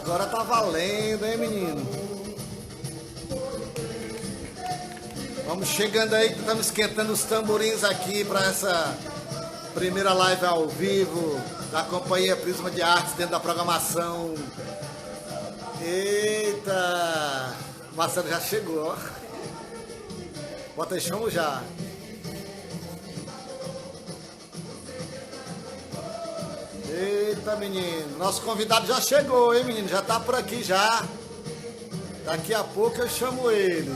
Agora tá valendo, hein, menino? Vamos chegando aí que estamos esquentando os tamborins aqui para essa primeira live ao vivo da Companhia Prisma de Artes dentro da programação. Eita! O Marcelo já chegou, ó. Bota aí, chamo já. Eita, menino. Nosso convidado já chegou, hein, menino? Já tá por aqui já. Daqui a pouco eu chamo ele.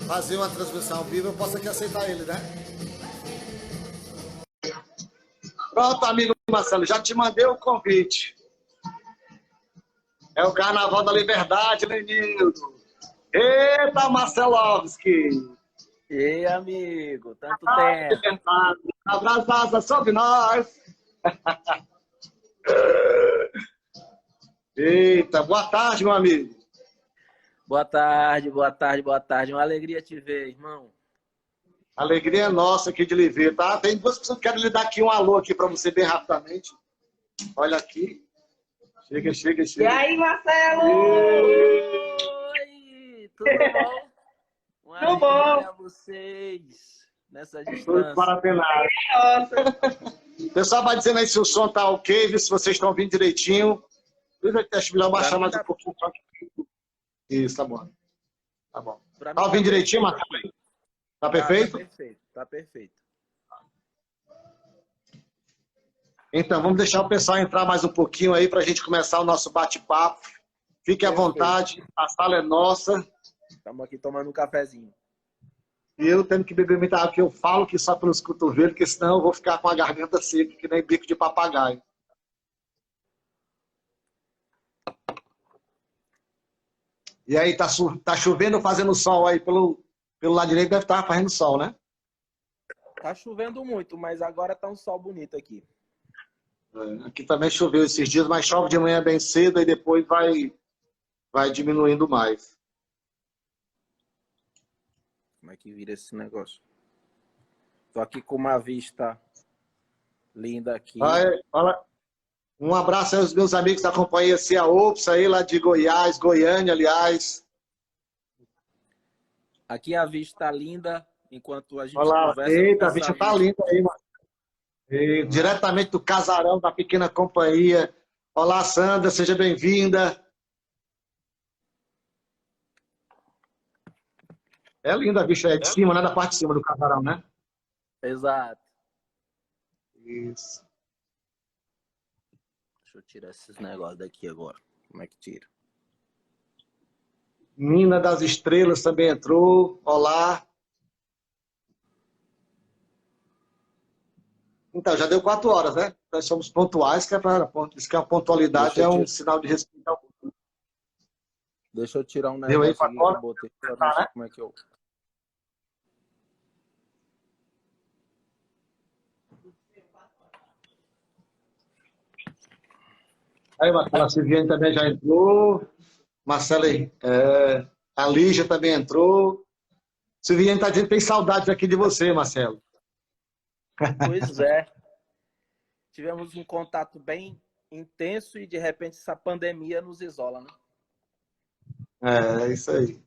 Fazer uma transmissão ao vivo, eu posso aqui aceitar ele, né? Pronto, amigo Marcelo, já te mandei o convite. É o Carnaval da Liberdade, menino. Eita, Marcelovski. Ei, amigo, tanto tempo. Abraçada sobre nós. Eita, boa tarde, meu amigo. Boa tarde, boa tarde, boa tarde. Uma alegria te ver, irmão. Alegria nossa aqui de lhe ver, tá? Tem duas pessoas que querem lhe dar aqui um alô aqui para você bem rapidamente. Olha aqui. Chega, chega, chega. E aí, Marcelo? Oi, tudo bom? Uma Tudo bom. alegria a vocês nessa distância. Parabenizar. Nossa. O pessoal vai dizendo aí se o som tá ok, se vocês estão ouvindo direitinho. Acho melhor baixar mais um pouquinho. Isso, tá bom. Tá bom. Tá ouvindo direitinho, Marcelo? Tá perfeito? Tá perfeito, tá perfeito. Então, vamos deixar o pessoal entrar mais um pouquinho aí para a gente começar o nosso bate-papo. Fique à vontade, a sala é nossa. Estamos aqui tomando um cafezinho. E eu tenho que beber muita água, porque eu falo que só pelos cotovelos, porque senão eu vou ficar com a garganta seca, que nem bico de papagaio. E aí, tá chovendo ou fazendo sol aí? Pelo lado direito deve estar fazendo sol, né? Tá chovendo muito, mas agora tá um sol bonito aqui. Aqui também choveu esses dias, mas chove de manhã bem cedo e depois vai diminuindo mais. Como é que vira esse negócio? Tô aqui com uma vista linda aqui. Olha, um abraço aí aos meus amigos da companhia Cia Ops, aí lá de Goiás, Goiânia, aliás. Aqui a vista linda, enquanto a gente conversa. Eita, a vista vista tá linda aí, mano. E, diretamente do casarão da pequena companhia. Olá, Sandra, seja bem-vinda. É linda a vista, é de cima, né? Da parte de cima do casarão, né? Exato. Isso. Deixa eu tirar esses negócios daqui agora. Como é que tira? Mina das Estrelas também entrou. Olá. Então, já deu 4 horas, né? Nós somos pontuais, que é para diz que a pontualidade é um sinal de respeito ao outro. Deixa eu tirar um Deu aí negócio aqui 4 que eu horas? botei. Tá, né? Como é que eu... Aí, Marcela, a Silviane também já entrou. Marcela, a Lígia também entrou. Silviane está dizendo que tem saudades aqui de você, Marcelo. Pois é. Tivemos um contato bem intenso e, de repente, essa pandemia nos isola, né? É isso aí.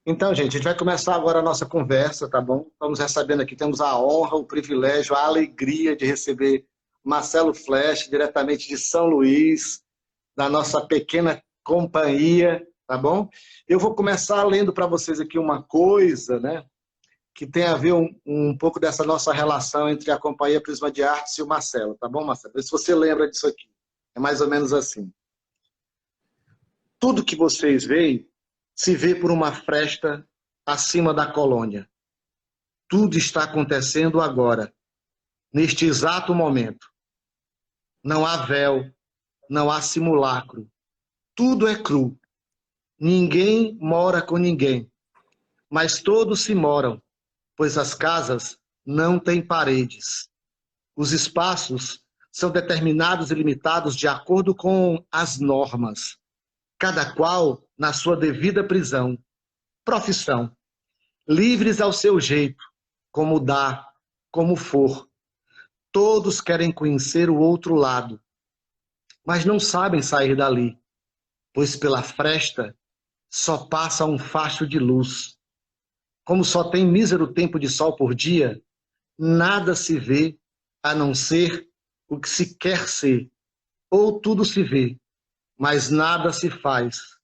Então, gente, a gente vai começar agora a nossa conversa, tá bom? Estamos recebendo aqui, temos a honra, o privilégio, a alegria de receber Marcelo Flesch, diretamente de São Luís, da nossa pequena companhia, tá bom? Eu vou começar lendo para vocês aqui uma coisa, né? Que tem a ver um pouco dessa nossa relação entre a Companhia Prisma de Artes e o Marcelo, tá bom, Marcelo? Vê se você lembra disso aqui. É mais ou menos assim. Tudo que vocês veem se vê por uma fresta acima da colônia. Tudo está acontecendo agora, neste exato momento. Não há véu, não há simulacro. Tudo é cru. Ninguém mora com ninguém, mas todos se moram, pois as casas não tem paredes. Os espaços são determinados e limitados de acordo com as normas, cada qual na sua devida prisão, profissão, livres ao seu jeito, como dá, como for. Todos querem conhecer o outro lado, mas não sabem sair dali, pois pela fresta só passa um facho de luz. Como só tem mísero tempo de sol por dia, nada se vê a não ser o que se quer ser, ou tudo se vê, mas nada se faz,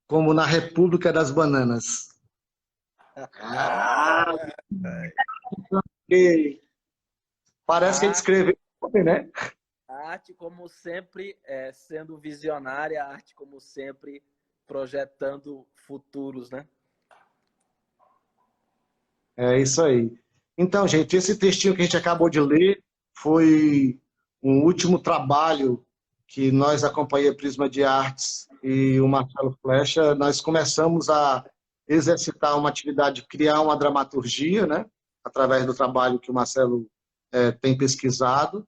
como na República das Bananas. Ah, ok. Parece que ele A escreveu, né? a arte, como sempre, sendo visionária, a arte, como sempre, projetando futuros, né? É isso aí. Então, gente, esse textinho que a gente acabou de ler foi um último trabalho que nós, a Companhia Prisma de Artes e o Marcelo Flecha, nós começamos a exercitar uma atividade de criar uma dramaturgia, né? Através do trabalho que o Marcelo tem pesquisado.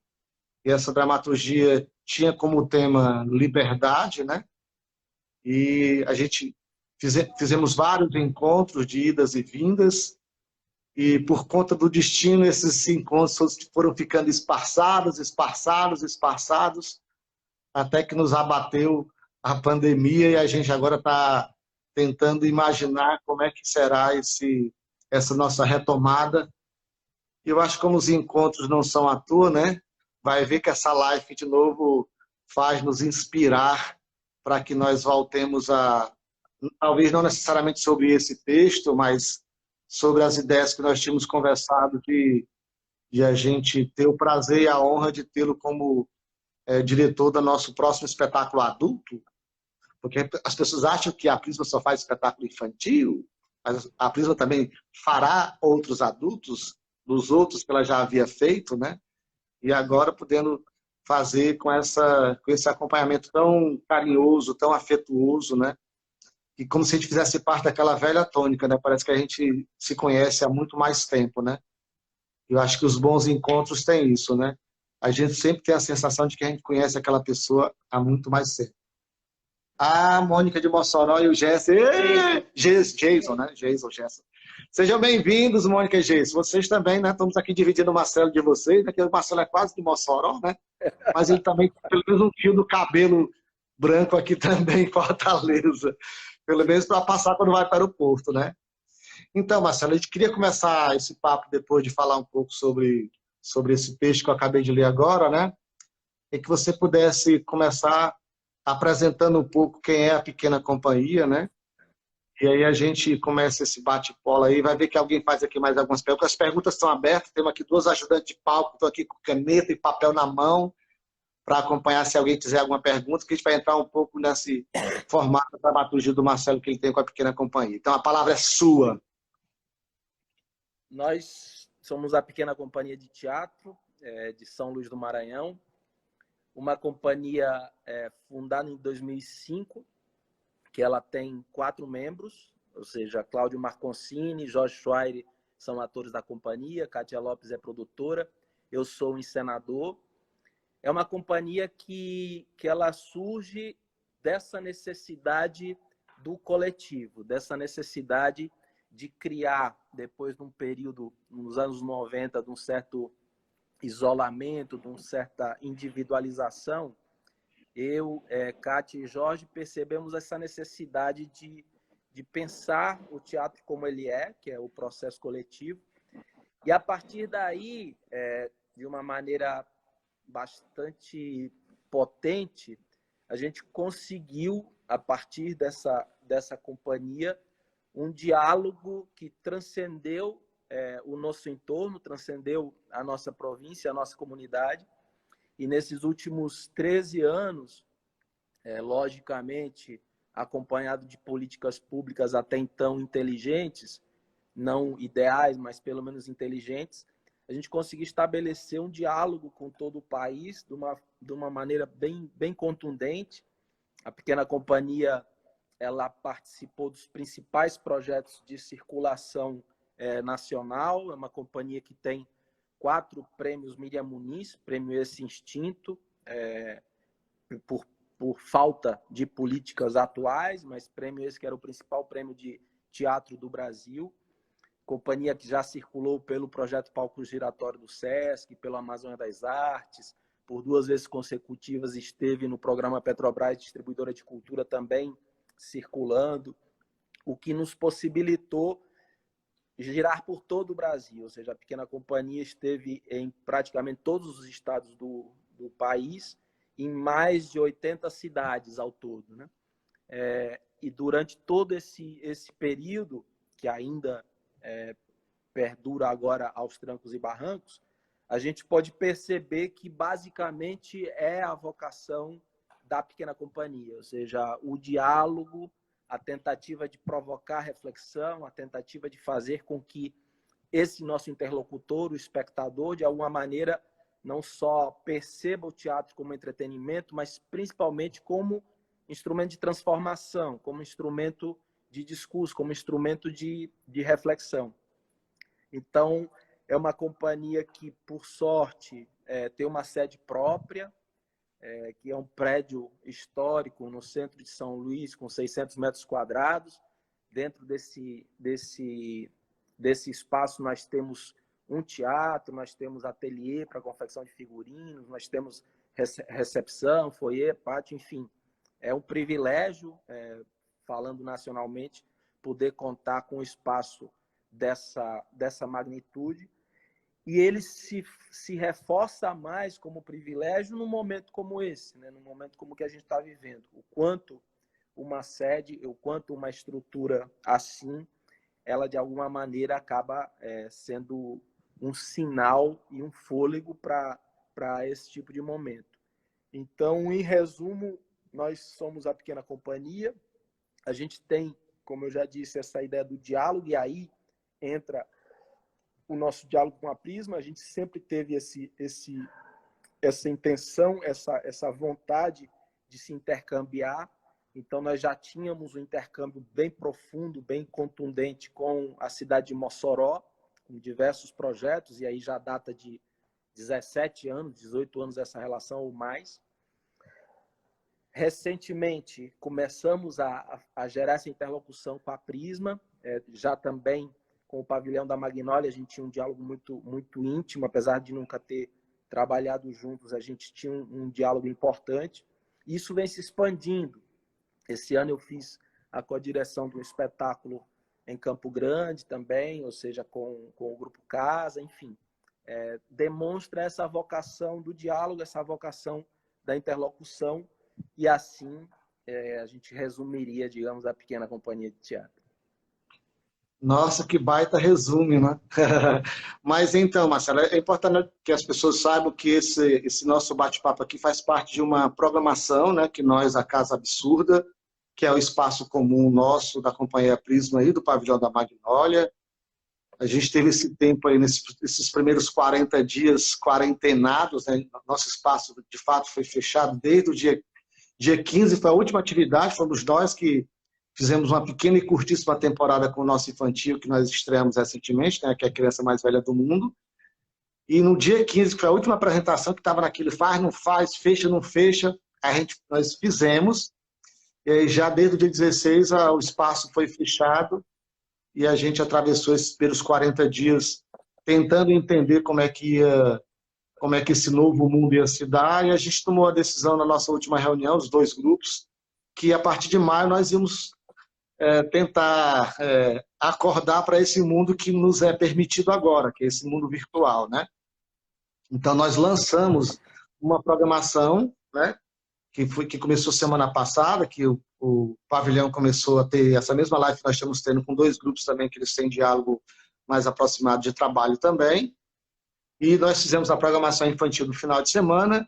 E essa dramaturgia tinha como tema liberdade, né? E a gente fizemos vários encontros de idas e vindas, e por conta do destino, esses encontros foram ficando esparçados, esparçados, esparçados, até que nos abateu a pandemia e a gente agora está tentando imaginar como é que será essa nossa retomada. E eu acho que como os encontros não são à toa, né? Vai ver que essa live de novo faz nos inspirar para que nós voltemos a, talvez não necessariamente sobre esse texto, mas sobre as ideias que nós tínhamos conversado de a gente ter o prazer e a honra de tê-lo como diretor do nosso próximo espetáculo adulto, porque as pessoas acham que a Prisma só faz espetáculo infantil, mas a Prisma também fará outros adultos, dos outros que ela já havia feito, né? E agora podendo fazer com esse acompanhamento tão carinhoso, tão afetuoso, né? E como se a gente fizesse parte daquela velha tônica, né? Parece que a gente se conhece há muito mais tempo, né? Eu acho que os bons encontros têm isso, né? A gente sempre tem a sensação de que a gente conhece aquela pessoa há muito mais tempo. A Mônica de Mossoró e o Gerson. Jason, né? Jason, Gerson. Sejam bem-vindos, Mônica e Jason. Vocês também, né? Estamos aqui dividindo o Marcelo de vocês, né? Que o Marcelo é quase de Mossoró, né? Mas ele também tem pelo menos um fio do cabelo branco aqui também em Fortaleza. Pelo menos para passar quando vai para o aeroporto, né? Então, Marcelo, a gente queria começar esse papo depois de falar um pouco sobre esse texto que eu acabei de ler agora, né? E que você pudesse começar apresentando um pouco quem é a Pequena Companhia, né? E aí a gente começa esse bate-bola aí, vai ver que alguém faz aqui mais algumas perguntas. As perguntas estão abertas, temos aqui duas ajudantes de palco, estou aqui com caneta e papel na mão para acompanhar se alguém quiser alguma pergunta, que a gente vai entrar um pouco nesse formato da dramaturgia do Marcelo que ele tem com a Pequena Companhia. Então a palavra é sua. Nós somos a Pequena Companhia de Teatro de São Luís do Maranhão, uma companhia fundada em 2005, que ela tem 4 membros, ou seja, Cláudio Marconcini, Jorge Schweire são atores da companhia, Kátia Lopes é produtora, eu sou encenador. É uma companhia que ela surge dessa necessidade do coletivo, dessa necessidade de criar, depois de um período, nos anos 90, de um certo isolamento, de uma certa individualização, eu, Kátia e Jorge percebemos essa necessidade de pensar o teatro como ele que é o processo coletivo, e a partir daí, de uma maneira bastante potente, a gente conseguiu, a partir dessa companhia, um diálogo que transcendeu o nosso entorno, transcendeu a nossa província, a nossa comunidade. E nesses últimos 13 anos, logicamente, acompanhado de políticas públicas até então inteligentes, não ideais, mas pelo menos inteligentes, a gente conseguiu estabelecer um diálogo com todo o país de uma maneira bem contundente. A Pequena Companhia ela participou dos principais projetos de circulação nacional, é uma companhia que tem 4 prêmios Miriam Muniz, prêmio esse extinto, por falta de políticas atuais, mas prêmio esse que era o principal prêmio de teatro do Brasil. Companhia que já circulou pelo projeto Palco Giratório do Sesc, pela Amazônia das Artes, por 2 vezes consecutivas esteve no programa Petrobras Distribuidora de Cultura também circulando, o que nos possibilitou girar por todo o Brasil, ou seja, a pequena companhia esteve em praticamente todos os estados do país, em mais de 80 cidades ao todo, né? E durante todo esse período, que ainda perdura agora aos trancos e barrancos, a gente pode perceber que basicamente é a vocação da pequena companhia, ou seja, o diálogo, a tentativa de provocar reflexão, a tentativa de fazer com que esse nosso interlocutor, o espectador, de alguma maneira, não só perceba o teatro como entretenimento, mas principalmente como instrumento de transformação, como instrumento de discurso, como instrumento de reflexão. Então, é uma companhia que, por sorte, tem uma sede própria, que é um prédio histórico no centro de São Luís, com 600 metros quadrados. Dentro desse espaço, nós temos um teatro, nós temos ateliê para confecção de figurinos, nós temos recepção, foyer, pátio, enfim. É um privilégio, falando nacionalmente, poder contar com um espaço dessa magnitude, e ele se reforça mais como privilégio num momento como esse, né? Num momento como o que a gente está vivendo. O quanto uma sede, o quanto uma estrutura assim, ela de alguma maneira acaba sendo um sinal e um fôlego para esse tipo de momento. Então, em resumo, nós somos a pequena companhia, a gente tem, como eu já disse, essa ideia do diálogo, e aí entra o nosso diálogo com a Prisma. A gente sempre teve essa intenção, essa vontade de se intercambiar. Então, nós já tínhamos um intercâmbio bem profundo, bem contundente com a cidade de Mossoró, com diversos projetos, e aí já data de 17 anos, 18 anos essa relação ou mais. Recentemente, começamos a gerar essa interlocução com a Prisma, já também com o Pavilhão da Magnólia. A gente tinha um diálogo muito, muito íntimo, apesar de nunca ter trabalhado juntos, a gente tinha um diálogo importante. Isso vem se expandindo. Esse ano eu fiz a co-direção de um espetáculo em Campo Grande também, ou seja, com o Grupo Casa, enfim. Demonstra essa vocação do diálogo, essa vocação da interlocução, e assim a gente resumiria, digamos, a pequena companhia de teatro. Nossa, que baita resumo, né? Mas então, Marcelo, é importante que as pessoas saibam que esse nosso bate-papo aqui faz parte de uma programação, né, que nós, a Casa Absurda, que é o espaço comum nosso, da Companhia Prisma e do Pavilhão da Magnólia. A gente teve esse tempo aí, nesses primeiros 40 dias quarentenados, né? Nosso espaço, de fato, foi fechado desde o dia 15, foi a última atividade, fomos nós que fizemos uma pequena e curtíssima temporada com o nosso infantil, que nós estreamos recentemente, né, que é a criança mais velha do mundo. E no dia 15, que foi a última apresentação, que estava naquele faz, não faz, fecha, não fecha, nós fizemos. E aí, já desde o dia 16, o espaço foi fechado e a gente atravessou esses primeiros 40 dias tentando entender como é que esse novo mundo ia se dar. E a gente tomou a decisão na nossa última reunião, os 2 grupos, que a partir de maio nós íamos tentar acordar para esse mundo que nos é permitido agora, que é esse mundo virtual, né? Então, nós lançamos uma programação, né, que começou semana passada, que o Pavilhão começou a ter essa mesma live que nós estamos tendo com 2 grupos também, que eles têm diálogo mais aproximado de trabalho também. E nós fizemos a programação infantil no final de semana,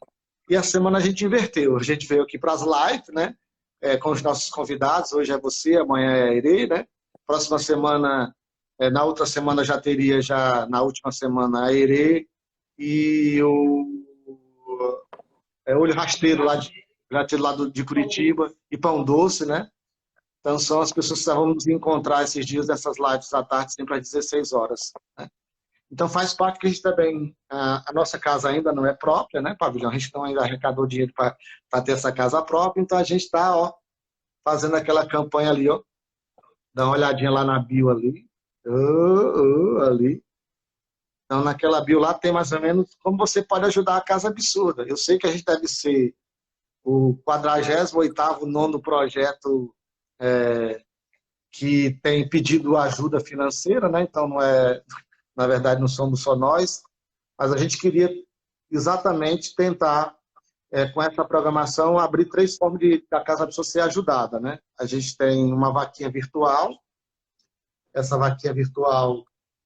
e a semana a gente inverteu. A gente veio aqui para as lives, né, com os nossos convidados. Hoje é você, amanhã é a Irê, né? Próxima semana, na outra semana já teria, na última semana, a Irê e o Olho Rasteiro lá de Curitiba, e Pão Doce, né? Então, são as pessoas que vão nos encontrar esses dias, nessas lives à tarde, sempre às 16 horas. Né? Então, faz parte que a gente também... A nossa casa ainda não é própria, né, Pavilhão? A gente não ainda arrecadou dinheiro para ter essa casa própria, então a gente está fazendo aquela campanha ali, ó. Dá uma olhadinha lá na bio ali. Ali. Então, naquela bio lá tem mais ou menos como você pode ajudar a Casa Absurda. Eu sei que a gente deve ser o 48º nono projeto que tem pedido ajuda financeira, né? Então, não é, na verdade, não somos só nós, mas a gente queria exatamente tentar, com essa programação, abrir 3 formas da Casa Absurda ser ajudada, né? A gente tem uma vaquinha virtual, essa vaquinha virtual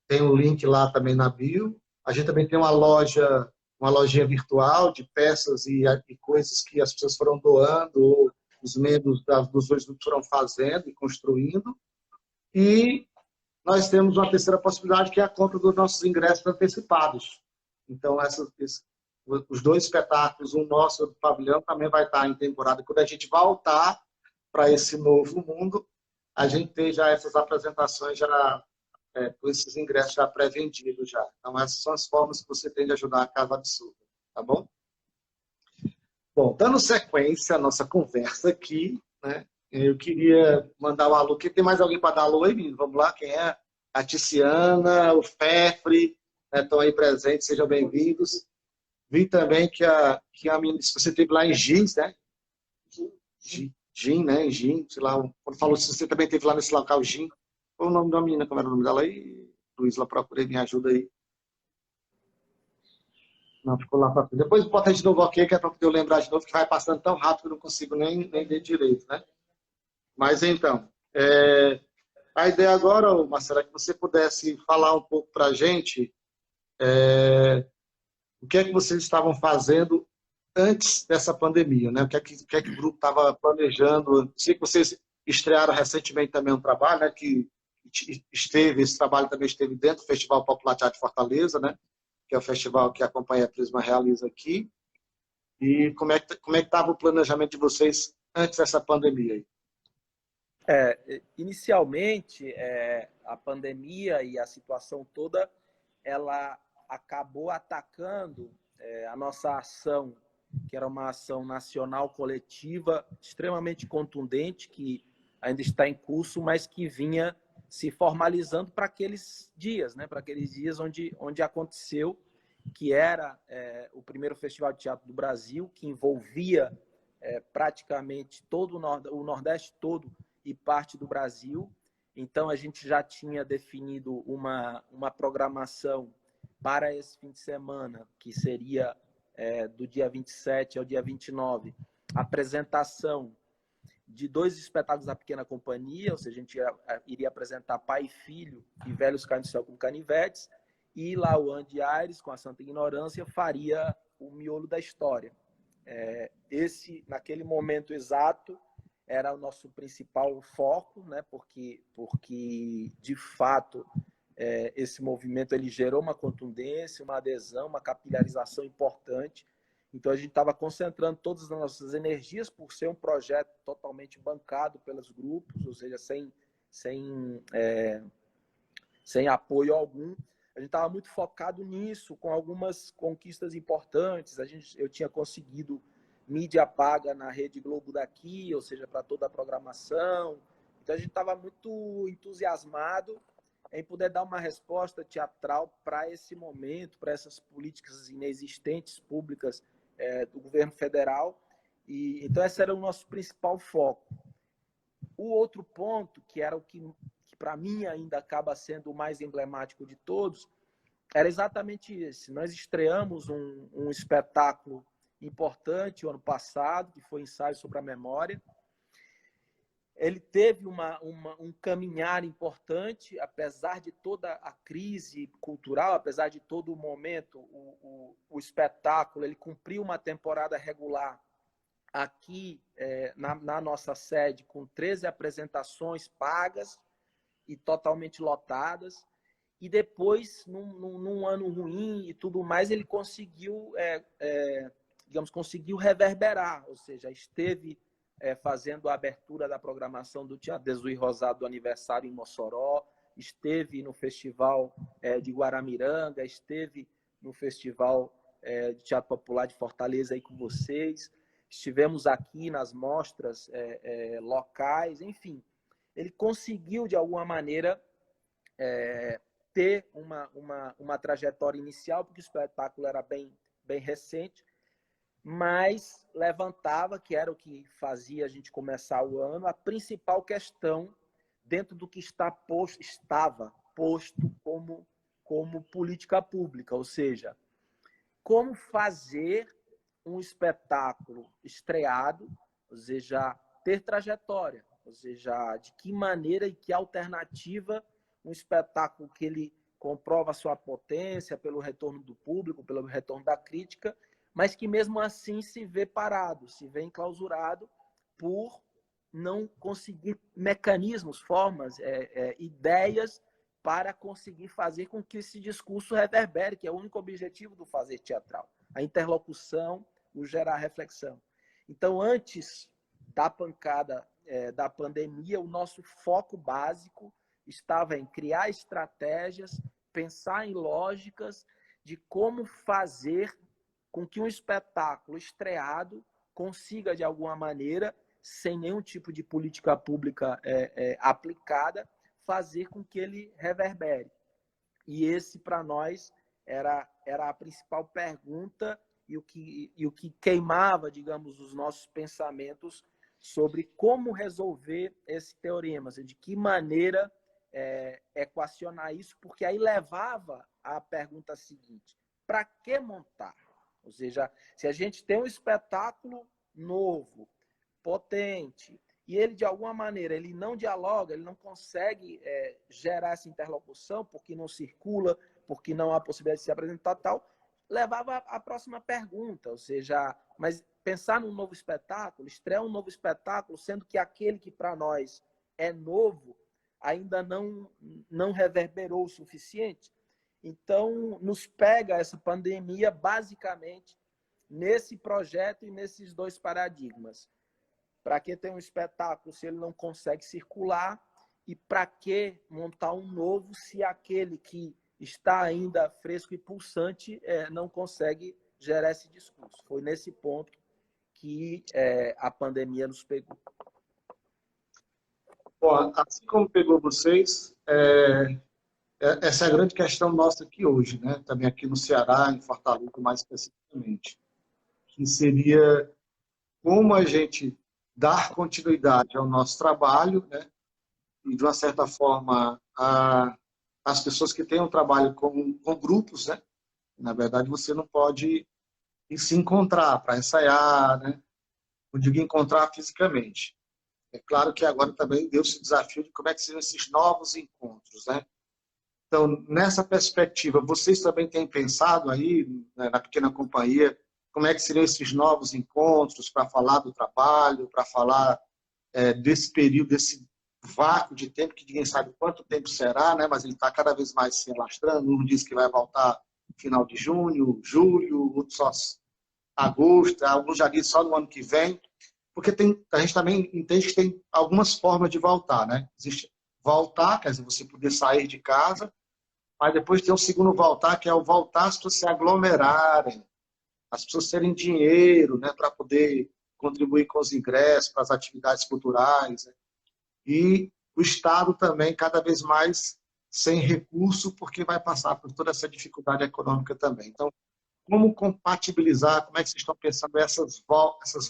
tem um link lá também na bio. A gente também tem uma lojinha virtual de peças e coisas que as pessoas foram doando, ou os membros dos 2 grupos foram fazendo e construindo. E nós temos uma terceira possibilidade, que é a compra dos nossos ingressos antecipados. Então, os 2 espetáculos, um nosso e outro do Pavilhão, também vai estar em temporada. Quando a gente voltar para esse novo mundo, a gente tem já essas apresentações já com esses ingressos já pré-vendidos já. Então, essas são as formas que você tem de ajudar a Casa Absurda, tá bom? Bom, dando sequência à nossa conversa aqui, né, eu queria mandar um alô. Tem mais alguém para dar alô aí, menino? Vamos lá, quem é? A Ticiana, o Fefre, né, estão aí presentes, sejam bem-vindos. Vi também que a menina, se você esteve lá em Gins, né? Gin, né? Gin, sei lá, quando falou se você também esteve lá nesse local, Gin. Qual o nome da menina? Como era o nome dela aí? Luiz, lá procurei, me ajuda aí. Não, ficou lá para frente. Depois bota de novo ok, que é para eu lembrar de novo, que vai passando tão rápido que eu não consigo nem ler direito, né? Mas então, a ideia agora, Marcelo, é que você pudesse falar um pouco para a gente o que é que vocês estavam fazendo antes dessa pandemia, né? O que é que o grupo estava planejando? Sei que vocês estrearam recentemente também um trabalho, né? Esse trabalho também esteve dentro do Festival Popular Teatro de Fortaleza, né? Que é o festival que a Companhia Prisma realiza aqui. E como é que estava o planejamento de vocês antes dessa pandemia aí? Inicialmente, a pandemia e a situação toda, ela acabou atacando a nossa ação, que era uma ação nacional coletiva extremamente contundente, que ainda está em curso, mas que vinha se formalizando para aqueles dias, né? Para aqueles dias onde aconteceu, que era o primeiro Festival de Teatro do Brasil, que envolvia praticamente todo o Nordeste todo e parte do Brasil. Então, a gente já tinha definido uma programação para esse fim de semana, que seria do dia 27 ao dia 29, apresentação de 2 espetáculos da Pequena Companhia, ou seja, a gente iria apresentar Pai e Filho e Velhos Caem do Céu com Canivetes, e Lauan de Aires, com a Santa Ignorância, faria o miolo da história. Naquele momento exato, era o nosso principal foco, né? Porque de fato, esse movimento ele gerou uma contundência, uma adesão, uma capilarização importante. Então, a gente estava concentrando todas as nossas energias por ser um projeto totalmente bancado pelos grupos, ou seja, sem apoio algum. A gente estava muito focado nisso, com algumas conquistas importantes. Eu tinha conseguido mídia paga na Rede Globo daqui, ou seja, para toda a programação. Então, a gente estava muito entusiasmado em poder dar uma resposta teatral para esse momento, para essas políticas inexistentes públicas do governo federal. Então, esse era o nosso principal foco. O outro ponto, que era o que para mim ainda acaba sendo o mais emblemático de todos, era exatamente esse. Nós estreamos um espetáculo importante o ano passado, que foi Ensaio sobre a Memória. Ele teve um caminhar importante, apesar de toda a crise cultural, apesar de todo o momento, o espetáculo ele cumpriu uma temporada regular aqui na nossa sede, com 13 apresentações pagas e totalmente lotadas. E depois, num ano ruim e tudo mais, ele conseguiu, conseguiu reverberar, ou seja, esteve fazendo a abertura da programação do Teatro Dezuí Rosado do aniversário em Mossoró, esteve no Festival de Guaramiranga, esteve no Festival de Teatro Popular de Fortaleza aí com vocês, estivemos aqui nas mostras locais, enfim. Ele conseguiu, de alguma maneira, ter uma trajetória inicial, porque o espetáculo era bem recente, mas levantava, que era o que fazia a gente começar o ano, a principal questão dentro do que estava posto como política pública, ou seja, como fazer um espetáculo estreado, ou seja, ter trajetória, ou seja, de que maneira e que alternativa um espetáculo que ele comprova a sua potência pelo retorno do público, pelo retorno da crítica, mas que mesmo assim se vê parado, se vê enclausurado por não conseguir mecanismos, formas, ideias para conseguir fazer com que esse discurso reverbere, que é o único objetivo do fazer teatral. A interlocução, o gerar reflexão. Então, antes da pancada da pandemia, o nosso foco básico estava em criar estratégias, pensar em lógicas de como fazer com que um espetáculo estreado consiga, de alguma maneira, sem nenhum tipo de política pública aplicada, fazer com que ele reverbere. E esse, para nós, era a principal pergunta e o que queimava, digamos, os nossos pensamentos sobre como resolver esse teorema, de que maneira equacionar isso, porque aí levava à pergunta seguinte: para que montar? Ou seja, se a gente tem um espetáculo novo, potente, e ele, de alguma maneira, ele não dialoga, ele não consegue gerar essa interlocução, porque não circula, porque não há possibilidade de se apresentar tal, levava à próxima pergunta, ou seja, mas pensar num novo espetáculo, estrear um novo espetáculo, sendo que aquele que para nós é novo, ainda não reverberou o suficiente. Então, nos pega essa pandemia basicamente nesse projeto e nesses dois paradigmas. Para que ter um espetáculo se ele não consegue circular? E para que montar um novo se aquele que está ainda fresco e pulsante não consegue gerar esse discurso? Foi nesse ponto que a pandemia nos pegou. Bom, assim como pegou vocês, essa é a grande questão nossa aqui hoje, né? Também aqui no Ceará, em Fortaleza mais especificamente, que seria como a gente dar continuidade ao nosso trabalho, né? E, de uma certa forma, as pessoas que têm um trabalho com grupos, né? Na verdade, você não pode ir se encontrar para ensaiar, né? Não digo encontrar fisicamente. É claro que agora também deu-se o desafio de como é que seriam esses novos encontros, né? Então, nessa perspectiva, vocês também têm pensado aí, né, na pequena companhia, como é que seriam esses novos encontros para falar do trabalho, para falar desse período, desse vácuo de tempo, que ninguém sabe quanto tempo será, né? Mas ele está cada vez mais se alastrando. Um diz que vai voltar no final de junho, julho, outros só agosto, alguns já dizem só no ano que vem, porque a gente também entende que tem algumas formas de voltar, né? Existe voltar, quer dizer, você poder sair de casa, mas depois tem um segundo voltar, que é o voltar as pessoas se aglomerarem, as pessoas terem dinheiro, né, para poder contribuir com os ingressos, para as atividades culturais, né? E o Estado também cada vez mais sem recurso, porque vai passar por toda essa dificuldade econômica também. Então, como compatibilizar, como é que vocês estão pensando essas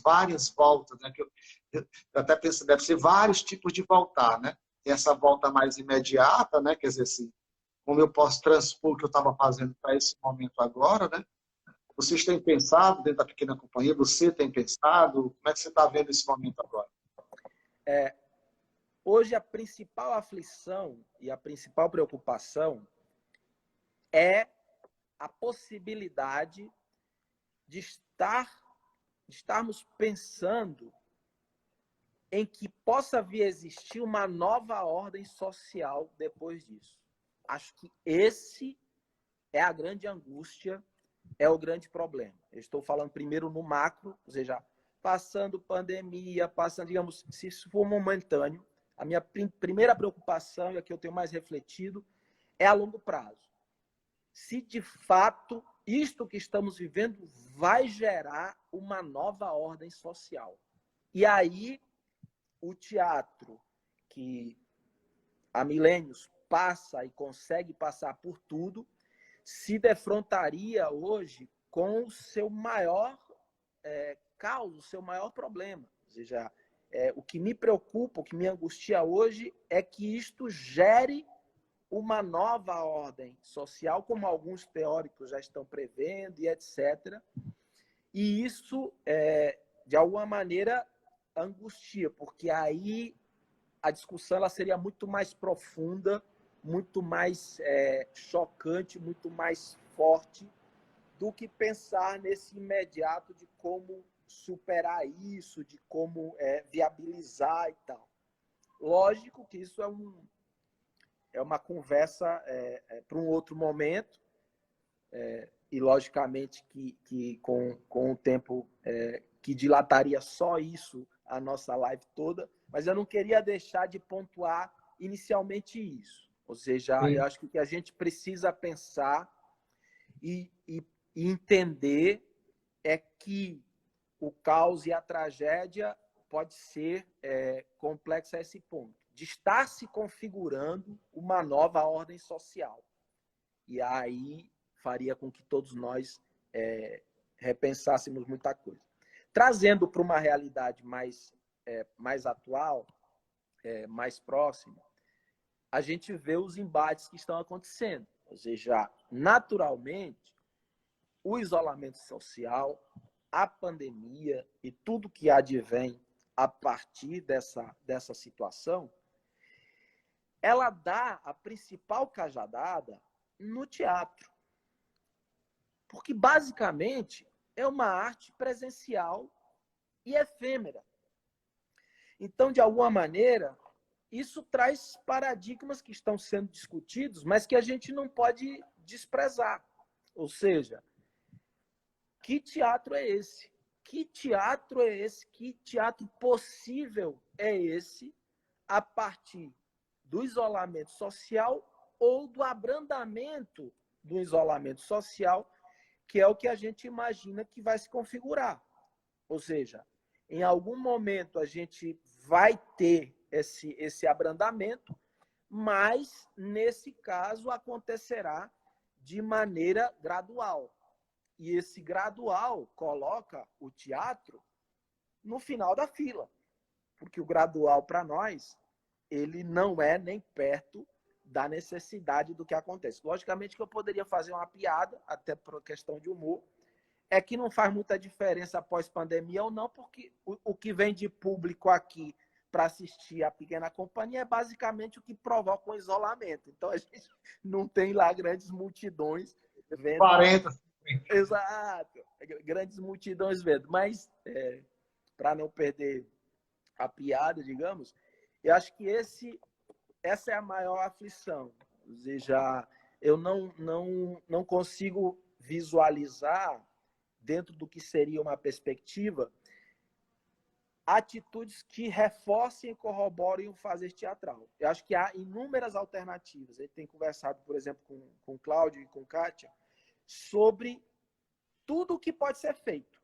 várias voltas, né? Que eu até penso, deve ser vários tipos de voltar, né? Tem essa volta mais imediata, né? Quer dizer assim, como eu posso transpor o que eu estava fazendo para esse momento agora, né? Vocês têm pensado dentro da pequena companhia? Você tem pensado? Como é que você está vendo esse momento agora? Hoje, a principal aflição e a principal preocupação é a possibilidade de estarmos pensando em que possa vir a existir uma nova ordem social depois disso. Acho que esse é a grande angústia, é o grande problema. Eu estou falando primeiro no macro, ou seja, passando pandemia, passando, digamos, se isso for momentâneo, a minha primeira preocupação, e a que eu tenho mais refletido, é a longo prazo. Se de fato isto que estamos vivendo vai gerar uma nova ordem social. E aí o teatro, que há milênios passa e consegue passar por tudo, se defrontaria hoje com o seu maior caos, o seu maior problema. Ou seja, o que me preocupa, o que me angustia hoje é que isto gere uma nova ordem social, como alguns teóricos já estão prevendo e etc. E isso, de alguma maneira, angustia, porque aí a discussão ela seria muito mais profunda, muito mais chocante, muito mais forte do que pensar nesse imediato de como superar isso, de como viabilizar e tal. Lógico que isso é uma conversa para um outro momento, e logicamente que com o tempo que dilataria só isso, a nossa live toda, mas eu não queria deixar de pontuar inicialmente isso. Ou seja, eu acho que o que a gente precisa pensar e entender é que o caos e a tragédia pode ser complexa a esse ponto, de estar se configurando uma nova ordem social. E aí faria com que todos nós repensássemos muita coisa. Trazendo para uma realidade mais atual, mais próxima, a gente vê os embates que estão acontecendo. Ou seja, naturalmente, o isolamento social, a pandemia e tudo que advém a partir dessa situação, ela dá a principal cajadada no teatro. Porque, basicamente, é uma arte presencial e efêmera. Então, de alguma maneira, isso traz paradigmas que estão sendo discutidos, mas que a gente não pode desprezar. Ou seja, que teatro é esse? Que teatro é esse? Que teatro possível é esse a partir do isolamento social ou do abrandamento do isolamento social, que é o que a gente imagina que vai se configurar. Ou seja, em algum momento a gente vai ter esse abrandamento, mas, nesse caso, acontecerá de maneira gradual. E esse gradual coloca o teatro no final da fila, porque o gradual, para nós, ele não é nem perto da necessidade do que acontece. Logicamente que eu poderia fazer uma piada, até por questão de humor, é que não faz muita diferença após pandemia ou não, porque o que vem de público aqui para assistir a Pequena Companhia é basicamente o que provoca o isolamento. Então a gente não tem lá grandes multidões vendo. 40. Exato, grandes multidões vendo. Mas, para não perder a piada, digamos, eu acho que essa é a maior aflição. Ou seja, eu não consigo visualizar, dentro do que seria uma perspectiva, atitudes que reforcem e corroborem o fazer teatral. Eu acho que há inúmeras alternativas. A gente tem conversado, por exemplo, com o Cláudio e com Kátia, sobre tudo o que pode ser feito.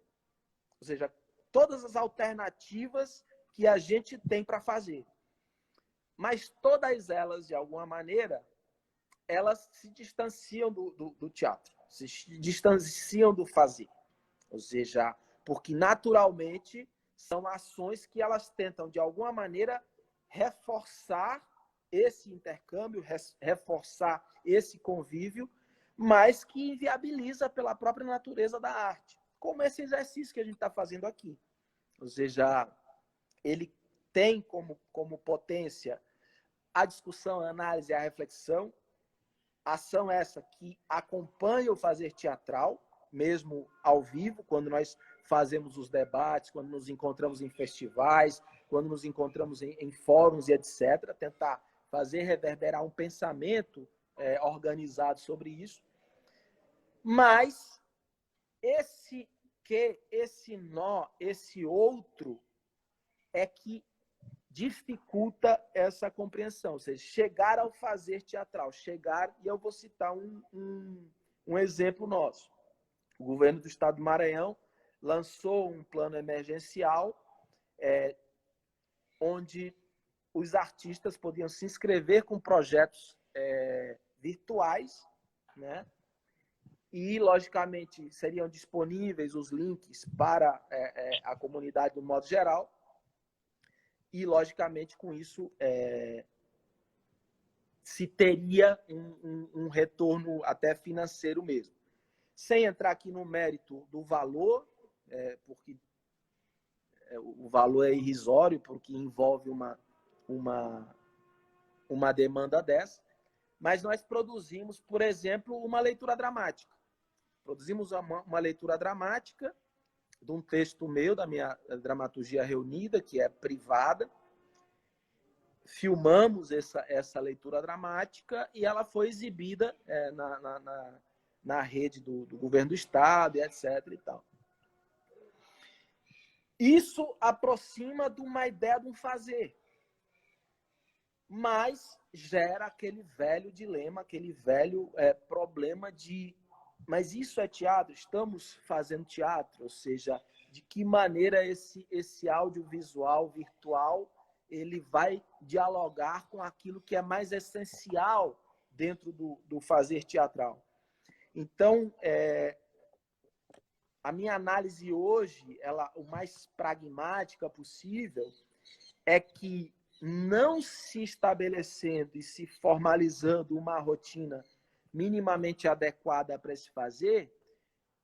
Ou seja, todas as alternativas que a gente tem para fazer. Mas todas elas, de alguma maneira, elas se distanciam do teatro, se distanciam do fazer. Ou seja, porque naturalmente são ações que elas tentam, de alguma maneira, reforçar esse intercâmbio, reforçar esse convívio, mas que inviabiliza pela própria natureza da arte. Como esse exercício que a gente está fazendo aqui. Ou seja, ele tem como potência a discussão, a análise e a reflexão, ação essa que acompanha o fazer teatral, mesmo ao vivo, quando nós fazemos os debates, quando nos encontramos em festivais, quando nos encontramos em fóruns e etc., tentar fazer reverberar um pensamento organizado sobre isso. Mas esse porque esse nó, esse outro, é que dificulta essa compreensão. Ou seja, chegar ao fazer teatral. Chegar, e eu vou citar um exemplo nosso. O governo do estado do Maranhão lançou um plano emergencial onde os artistas podiam se inscrever com projetos virtuais, né? E, logicamente, seriam disponíveis os links para a comunidade do modo geral. E, logicamente, com isso, se teria um retorno até financeiro mesmo. Sem entrar aqui no mérito do valor, porque o valor é irrisório, porque envolve uma demanda dessa, mas nós produzimos, por exemplo, uma leitura dramática. Produzimos uma leitura dramática de um texto meu, da minha dramaturgia reunida, que é privada. Filmamos essa leitura dramática e ela foi exibida na rede do governo do estado, e etc. E tal. Isso aproxima de uma ideia de um fazer, mas gera aquele velho dilema, aquele velho problema de: mas isso é teatro? Estamos fazendo teatro? Ou seja, de que maneira esse audiovisual virtual ele vai dialogar com aquilo que é mais essencial dentro do fazer teatral? Então, a minha análise hoje, o mais pragmática possível, é que, não se estabelecendo e se formalizando uma rotina minimamente adequada para se fazer,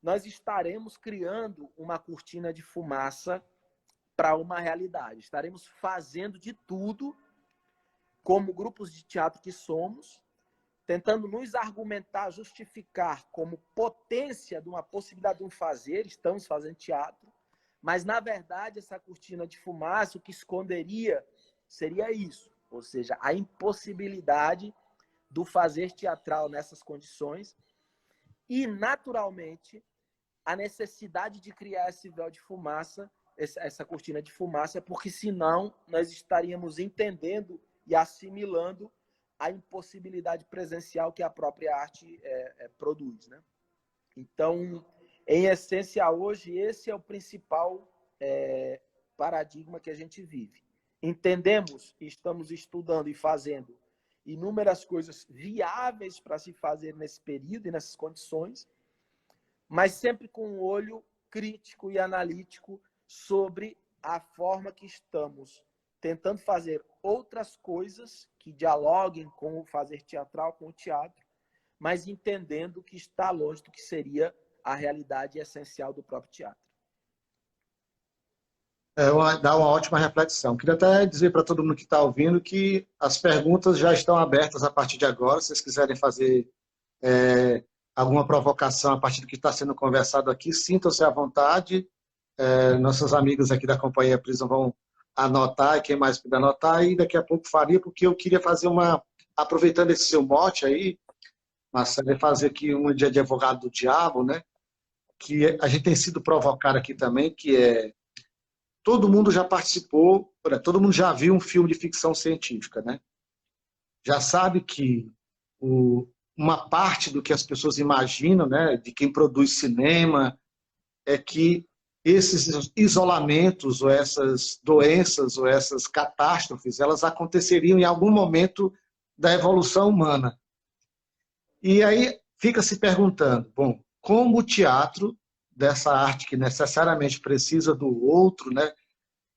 nós estaremos criando uma cortina de fumaça para uma realidade. Estaremos fazendo de tudo, como grupos de teatro que somos, tentando nos argumentar, justificar como potência de uma possibilidade de um fazer, estamos fazendo teatro, mas, na verdade, essa cortina de fumaça, o que esconderia seria isso, ou seja, a impossibilidade do fazer teatral nessas condições e, naturalmente, a necessidade de criar esse véu de fumaça, essa cortina de fumaça, porque, senão, nós estaríamos entendendo e assimilando a impossibilidade presencial que a própria arte produz, né? Então, em essência, hoje, esse é o principal paradigma que a gente vive. Entendemos e estamos estudando e fazendo inúmeras coisas viáveis para se fazer nesse período e nessas condições, mas sempre com um olho crítico e analítico sobre a forma que estamos tentando fazer outras coisas que dialoguem com o fazer teatral, com o teatro, mas entendendo que está longe do que seria a realidade essencial do próprio teatro. Dá uma ótima reflexão. Queria até dizer para todo mundo que está ouvindo que as perguntas já estão abertas a partir de agora. Se vocês quiserem fazer alguma provocação a partir do que está sendo conversado aqui, sintam-se à vontade. Nossos amigos aqui da Companhia Prisma vão anotar, e quem mais puder anotar, e daqui a pouco faria, porque eu queria fazer aproveitando esse seu mote aí, Marcelo, fazer aqui um dia de advogado do diabo, né? Que a gente tem sido provocado aqui também, que todo mundo já participou, todo mundo já viu um filme de ficção científica, né? Já sabe que uma parte do que as pessoas imaginam, né, de quem produz cinema, é que esses isolamentos, ou essas doenças, ou essas catástrofes, elas aconteceriam em algum momento da evolução humana. E aí fica se perguntando, bom, como o teatro, dessa arte que necessariamente precisa do outro, né,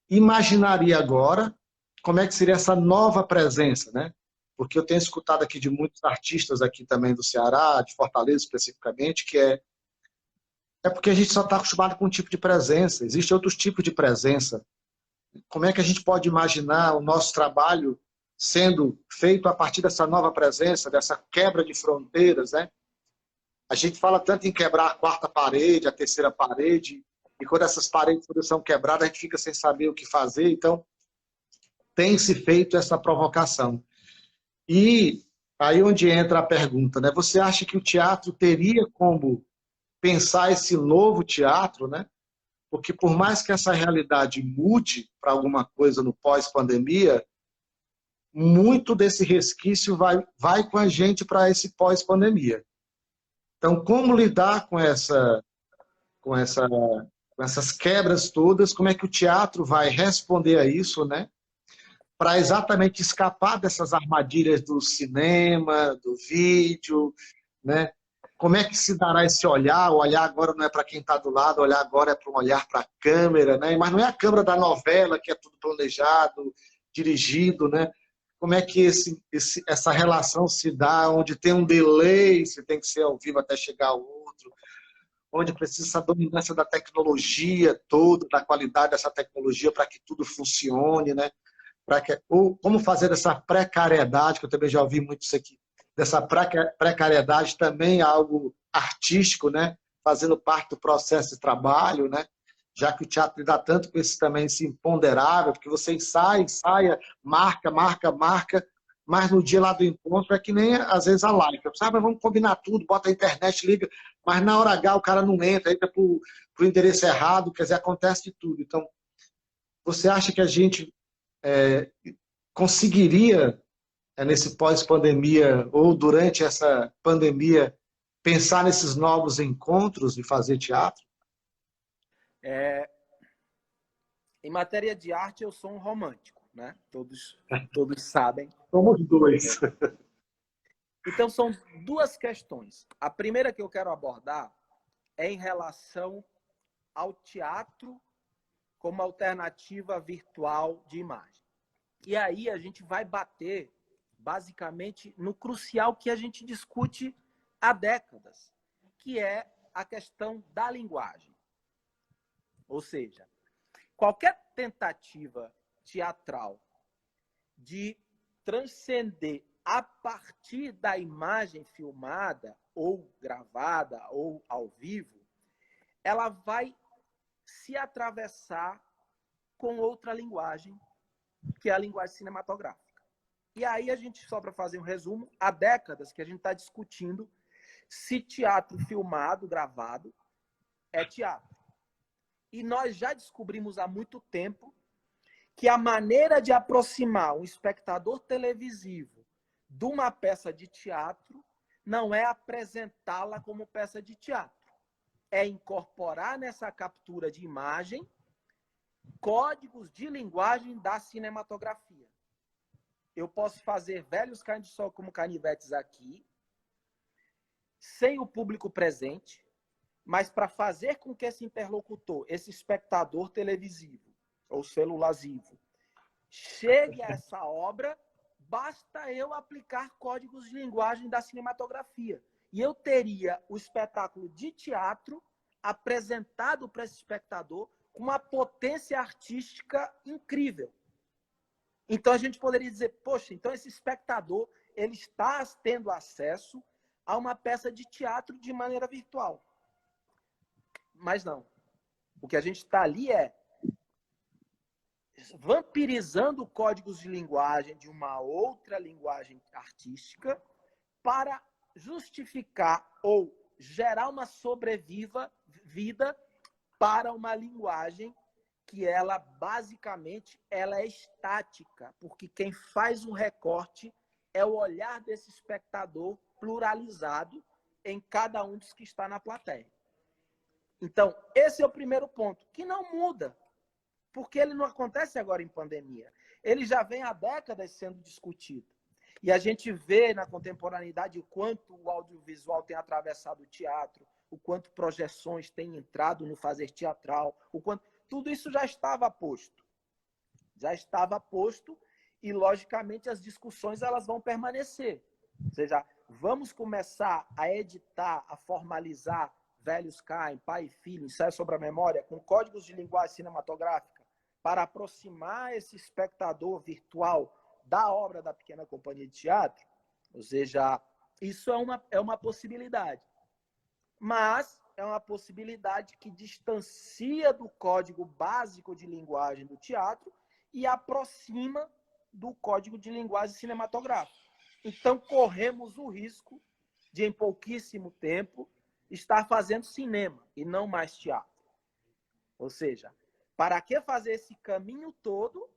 imaginaria agora como é que seria essa nova presença, né? Porque eu tenho escutado aqui de muitos artistas aqui também do Ceará, de Fortaleza especificamente, que é porque a gente só está acostumado com um tipo de presença, existem outros tipos de presença. Como é que a gente pode imaginar o nosso trabalho sendo feito a partir dessa nova presença, dessa quebra de fronteiras, né? A gente fala tanto em quebrar a quarta parede, a terceira parede, e quando essas paredes são quebradas, a gente fica sem saber o que fazer. Então, tem-se feito essa provocação. E aí onde entra a pergunta, né? Você acha que o teatro teria como pensar esse novo teatro, né? porque por mais que essa realidade mude para alguma coisa no pós-pandemia, muito desse resquício vai com a gente para esse pós-pandemia. Então, como lidar com essas quebras todas? Como é que o teatro vai responder a isso, né? Para exatamente escapar dessas armadilhas do cinema, do vídeo, né? Como é que se dará esse olhar? O olhar agora não é para quem está do lado, o olhar agora é para um olhar para a câmera, né? Mas não é a câmera da novela, que é tudo planejado, dirigido, né? Como é que essa relação se dá, onde tem um delay, se tem que ser ao vivo até chegar ao outro, onde precisa essa dominância da tecnologia toda, da qualidade dessa tecnologia para que tudo funcione, né? Ou como fazer dessa precariedade, que eu também já ouvi muito isso aqui, dessa precariedade também algo artístico, né? Fazendo parte do processo de trabalho, né? Já que o teatro lida tanto com esse também, esse imponderável, porque você ensaia, marca, mas no dia lá do encontro é que nem, às vezes, a live. Sabe, vamos combinar tudo, bota a internet, liga, mas na hora H o cara não entra para o endereço errado, quer dizer, acontece de tudo. Então, você acha que a gente conseguiria, nesse pós-pandemia ou durante essa pandemia, pensar nesses novos encontros e fazer teatro? Em matéria de arte, eu sou um romântico, né? Todos sabem. Somos dois. Então, são duas questões. A primeira que eu quero abordar é em relação ao teatro como alternativa virtual de imagem. E aí a gente vai bater, basicamente, no crucial que a gente discute há décadas, que é a questão da linguagem. Ou seja, qualquer tentativa teatral de transcender a partir da imagem filmada, ou gravada, ou ao vivo, ela vai se atravessar com outra linguagem, que é a linguagem cinematográfica. E aí a gente, só para fazer um resumo, há décadas que a gente está discutindo se teatro filmado, gravado, é teatro. E nós já descobrimos há muito tempo que a maneira de aproximar um espectador televisivo de uma peça de teatro não é apresentá-la como peça de teatro. É incorporar nessa captura de imagem códigos de linguagem da cinematografia. Eu posso fazer velhos carnes de sol como canivetes aqui, sem o público presente, mas para fazer com que esse interlocutor, esse espectador televisivo ou celularzivo, chegue a essa obra, basta eu aplicar códigos de linguagem da cinematografia. E eu teria o espetáculo de teatro apresentado para esse espectador com uma potência artística incrível. Então a gente poderia dizer, poxa, então esse espectador ele está tendo acesso a uma peça de teatro de maneira virtual. Mas não. O que a gente está ali é vampirizando códigos de linguagem de uma outra linguagem artística para justificar ou gerar uma sobrevida para uma linguagem que ela, basicamente, ela é estática, porque quem faz o recorte é o olhar desse espectador pluralizado em cada um dos que está na plateia. Então, esse é o primeiro ponto, que não muda, porque ele não acontece agora em pandemia. Ele já vem há décadas sendo discutido. E a gente vê na contemporaneidade o quanto o audiovisual tem atravessado o teatro, o quanto projeções têm entrado no fazer teatral, o quanto tudo isso já estava posto. Já estava posto e, logicamente, as discussões elas vão permanecer. Ou seja, vamos começar a editar, a formalizar Velhos Caem, Pai e Filho, Ensaio sobre a Memória, com códigos de linguagem cinematográfica, para aproximar esse espectador virtual da obra da Pequena Companhia de Teatro. Ou seja, isso é uma possibilidade. Mas é uma possibilidade que distancia do código básico de linguagem do teatro e aproxima do código de linguagem cinematográfica. Então, corremos o risco de, em pouquíssimo tempo, estar fazendo cinema e não mais teatro. Ou seja, para que fazer esse caminho todo,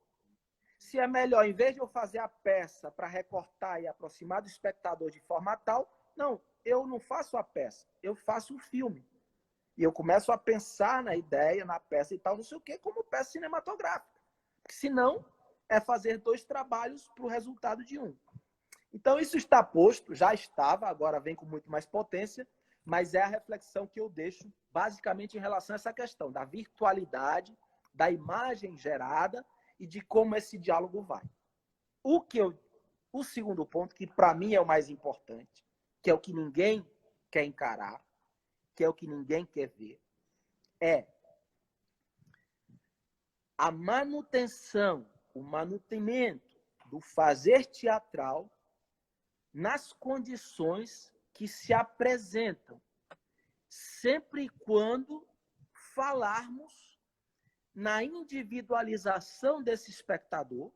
se é melhor, em vez de eu fazer a peça para recortar e aproximar do espectador de forma tal, não, eu não faço a peça, eu faço um filme. E eu começo a pensar na ideia, na peça e tal, não sei o quê, como peça cinematográfica. Porque senão é fazer 2 trabalhos para o resultado de um. Então isso está posto, já estava, agora vem com muito mais potência, mas é a reflexão que eu deixo basicamente em relação a essa questão da virtualidade, da imagem gerada e de como esse diálogo vai. O segundo ponto, que para mim é o mais importante, que é o que ninguém quer encarar, que é o que ninguém quer ver, é a manutenção, o mantenimento do fazer teatral nas condições que se apresentam, sempre e quando falarmos na individualização desse espectador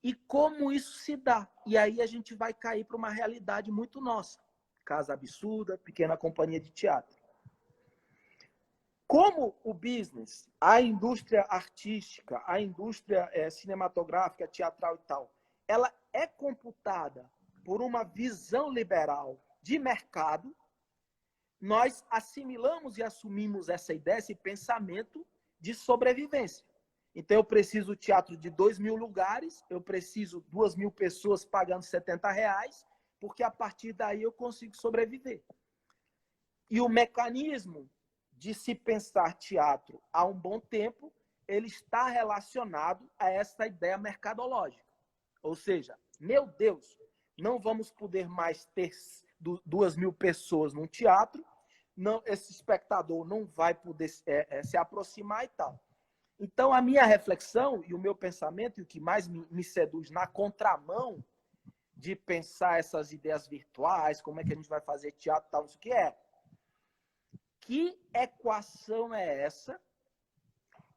e como isso se dá. E aí a gente vai cair para uma realidade muito nossa. Casa Absurda, pequena companhia de teatro. Como o business, a indústria artística, a indústria cinematográfica, teatral e tal, ela é computada por uma visão liberal de mercado, nós assimilamos e assumimos essa ideia, esse pensamento de sobrevivência. Então, eu preciso teatro de 2.000 lugares, eu preciso 2.000 pessoas pagando R$70, porque a partir daí eu consigo sobreviver. E o mecanismo de se pensar teatro há um bom tempo, ele está relacionado a essa ideia mercadológica. Ou seja, meu Deus, não vamos poder mais ter 2.000 pessoas num teatro, não, esse espectador não vai poder se aproximar e tal. Então, a minha reflexão e o meu pensamento, e o que mais me seduz na contramão de pensar essas ideias virtuais, como é que a gente vai fazer teatro e tal, isso que é. Que equação é essa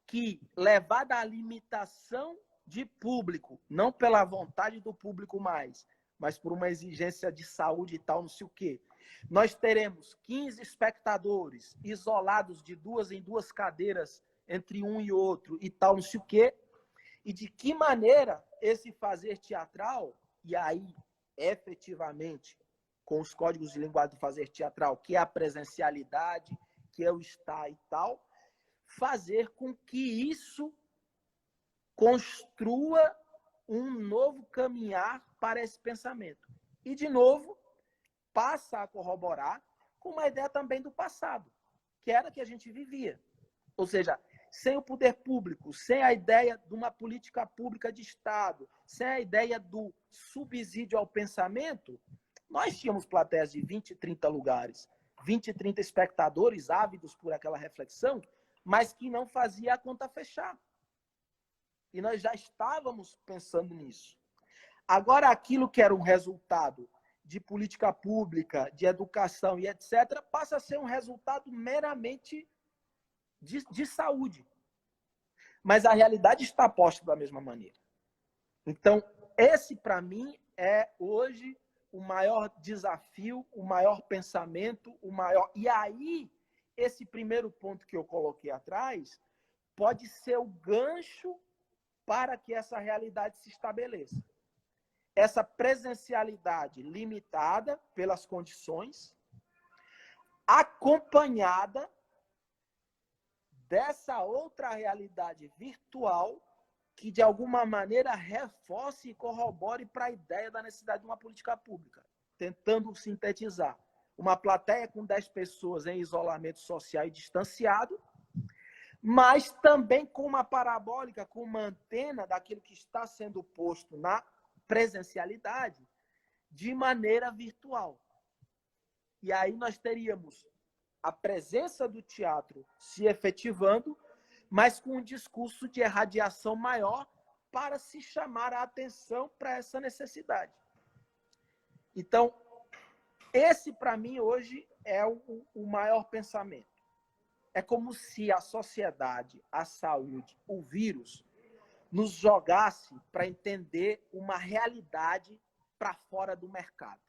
que, levada à limitação de público, não pela vontade do público mais, mas por uma exigência de saúde e tal, não sei o quê, nós teremos 15 espectadores isolados de 2 em 2 cadeiras entre um e outro e tal, não sei o quê, e de que maneira esse fazer teatral, e aí, efetivamente, com os códigos de linguagem do fazer teatral, que é a presencialidade, que é o estar e tal, fazer com que isso construa um novo caminhar para esse pensamento. E, de novo, passa a corroborar com uma ideia também do passado, que era que a gente vivia. Ou seja, sem o poder público, sem a ideia de uma política pública de Estado, sem a ideia do subsídio ao pensamento, nós tínhamos plateias de 20, 30 lugares, 20, 30 espectadores ávidos por aquela reflexão, mas que não fazia a conta fechar. E nós já estávamos pensando nisso. Agora, aquilo que era um resultado de política pública, de educação e etc., passa a ser um resultado meramente de saúde. Mas a realidade está posta da mesma maneira. Então, esse, para mim, é hoje o maior desafio, o maior pensamento, o maior... E aí, esse primeiro ponto que eu coloquei atrás pode ser o gancho para que essa realidade se estabeleça. Essa presencialidade limitada pelas condições, acompanhada dessa outra realidade virtual que, de alguma maneira, reforce e corrobore para a ideia da necessidade de uma política pública, tentando sintetizar. Uma plateia com 10 pessoas em isolamento social e distanciado, mas também com uma parabólica, com uma antena daquilo que está sendo posto na presencialidade de maneira virtual. E aí nós teríamos a presença do teatro se efetivando, mas com um discurso de irradiação maior para se chamar a atenção para essa necessidade. Então, esse, para mim, hoje é o maior pensamento. É como se a sociedade, a saúde, o vírus, nos jogasse para entender uma realidade para fora do mercado.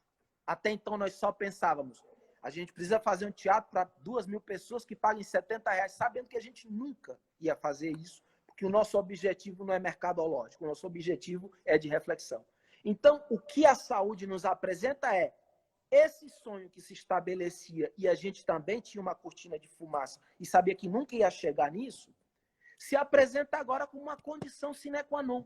Até então, nós só pensávamos, A gente precisa fazer um teatro para 2.000 pessoas que paguem R$70, sabendo que a gente nunca ia fazer isso, porque o nosso objetivo não é mercadológico, o nosso objetivo é de reflexão. Então, o que a saúde nos apresenta é esse sonho que se estabelecia e a gente também tinha uma cortina de fumaça e sabia que nunca ia chegar nisso, se apresenta agora como uma condição sine qua non,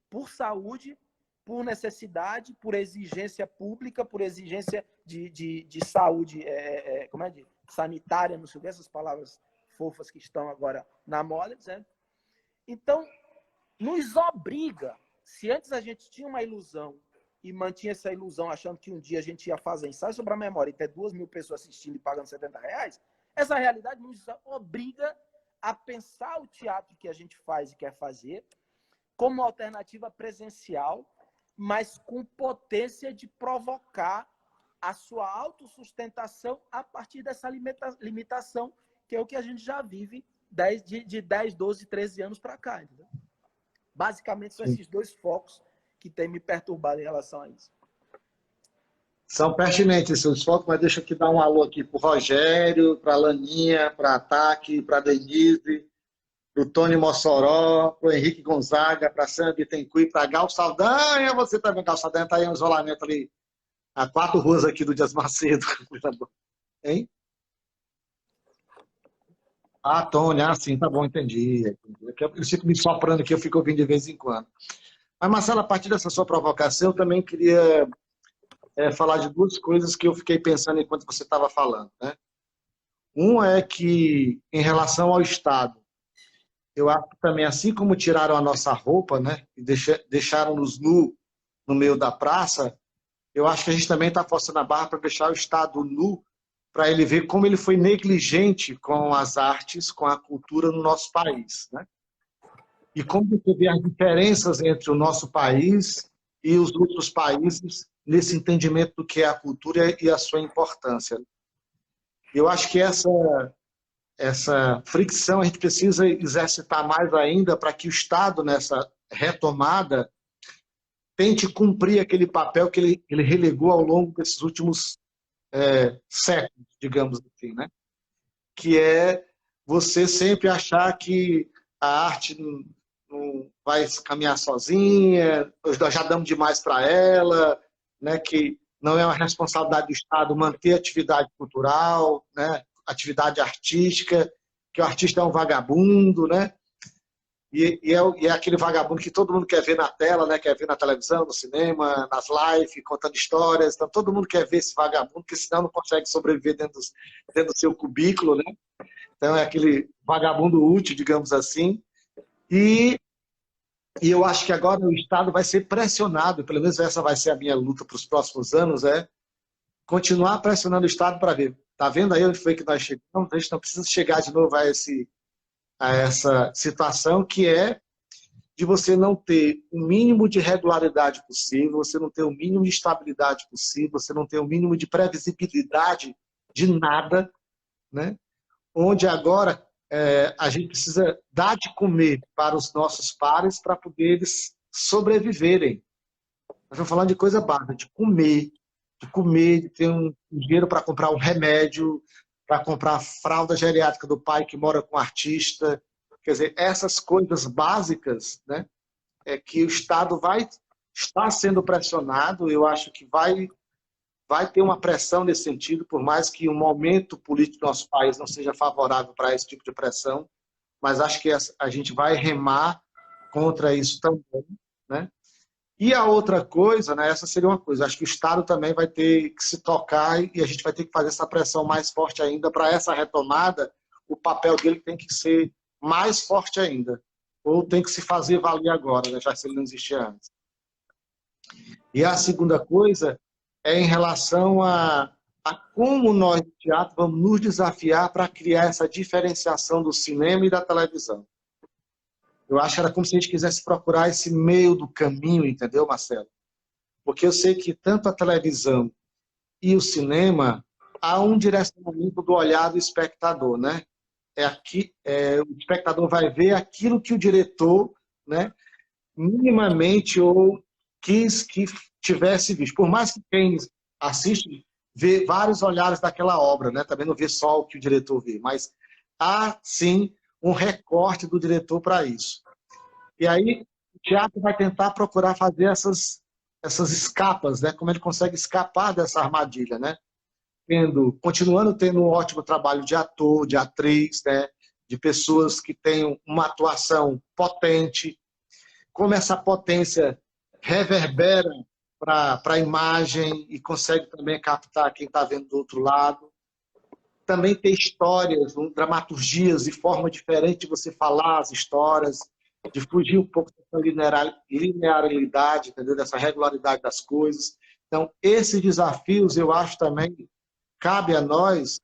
por saúde, por necessidade, por exigência pública, por exigência de saúde sanitária, não sei essas palavras fofas que estão agora na moda, dizendo. Então, nos obriga, se antes a gente tinha uma ilusão e mantinha essa ilusão achando que um dia a gente ia fazer ensaio sobre a memória e ter 2.000 pessoas assistindo e pagando R$70, essa realidade nos obriga a pensar o teatro que a gente faz e quer fazer como uma alternativa presencial, mas com potência de provocar a sua autossustentação a partir dessa limitação, que é o que a gente já vive de 10, 12, 13 anos para cá. Entendeu? Basicamente, são esses dois focos que têm me perturbado em relação a isso. São pertinentes esses focos, mas deixa eu aqui dar um alô aqui para o Rogério, para a Laninha, para a Ataque, para a Denise, para o Tony Mossoró, para o Henrique Gonzaga, para a Sandra Bittencourt, para a Gal Saldanha. Você também, Gal Saldanha, está aí em isolamento ali, a 4 ruas aqui do Dias Macedo. Hein? Ah, Tony, sim, tá bom, entendi. Eu fico me soprando aqui, eu fico ouvindo de vez em quando. Mas, Marcelo, a partir dessa sua provocação, eu também queria falar de duas coisas que eu fiquei pensando enquanto você estava falando. Né? Um é que, em relação ao Estado, eu acho que também, assim como tiraram a nossa roupa, né, e deixaram-nos nu no meio da praça, eu acho que a gente também está forçando a barra para deixar o Estado nu, para ele ver como ele foi negligente com as artes, com a cultura no nosso país. Né? E como você vê as diferenças entre o nosso país e os outros países nesse entendimento do que é a cultura e a sua importância. Eu acho que essa fricção a gente precisa exercitar mais ainda para que o Estado, nessa retomada, tente cumprir aquele papel que ele relegou ao longo desses últimos séculos, digamos assim, né? Que é você sempre achar que a arte não vai caminhar sozinha, nós já damos demais para ela, né? Que não é uma responsabilidade do Estado manter a atividade cultural, né? Atividade artística, que o artista é um vagabundo, né? E é aquele vagabundo que todo mundo quer ver na tela, né? Quer ver na televisão, no cinema, nas lives, contando histórias. Então, todo mundo quer ver esse vagabundo, porque senão não consegue sobreviver dentro do seu cubículo, né? Então, é aquele vagabundo útil, digamos assim. E eu acho que agora o Estado vai ser pressionado, pelo menos essa vai ser a minha luta para os próximos anos, continuar pressionando o Estado para ver. Está vendo aí onde foi que nós chegamos? A gente não precisa chegar de novo a essa situação que é de você não ter o mínimo de regularidade possível, você não ter o mínimo de estabilidade possível, você não ter o mínimo de previsibilidade de nada, né? Onde agora a gente precisa dar de comer para os nossos pares para poder eles sobreviverem. Nós estamos falando de coisa básica, de comer, de ter um dinheiro para comprar um remédio, para comprar a fralda geriátrica do pai que mora com o artista. Quer dizer, essas coisas básicas, né, que o Estado está sendo pressionado, eu acho que vai ter uma pressão nesse sentido, por mais que o momento político do nosso país não seja favorável para esse tipo de pressão, mas acho que a gente vai remar contra isso também, né? E a outra coisa, né, essa seria uma coisa, acho que o Estado também vai ter que se tocar e a gente vai ter que fazer essa pressão mais forte ainda para essa retomada, o papel dele tem que ser mais forte ainda, ou tem que se fazer valer agora, né, já que ele não existia antes. E a segunda coisa é em relação a como nós, no teatro, vamos nos desafiar para criar essa diferenciação do cinema e da televisão. Eu acho que era como se a gente quisesse procurar esse meio do caminho, entendeu, Marcelo? Porque eu sei que tanto a televisão e o cinema há um direcionamento do olhar do espectador, né? O espectador vai ver aquilo que o diretor, né, minimamente ou quis que tivesse visto. Por mais que quem assiste ver vários olhares daquela obra, né? Também não ver só o que o diretor vê, mas há, sim, um recorte do diretor para isso. E aí, o teatro vai tentar procurar fazer essas escapas, né? Como ele consegue escapar dessa armadilha, né? Continuando tendo um ótimo trabalho de ator, de atriz, né? De pessoas que tenham uma atuação potente, como essa potência reverbera para a imagem e consegue também captar quem está vendo do outro lado. Também ter histórias, dramaturgias e forma diferente de você falar as histórias, de fugir um pouco dessa linearidade, entendeu? Dessa regularidade das coisas. Então, esses desafios, eu acho também, cabe a nós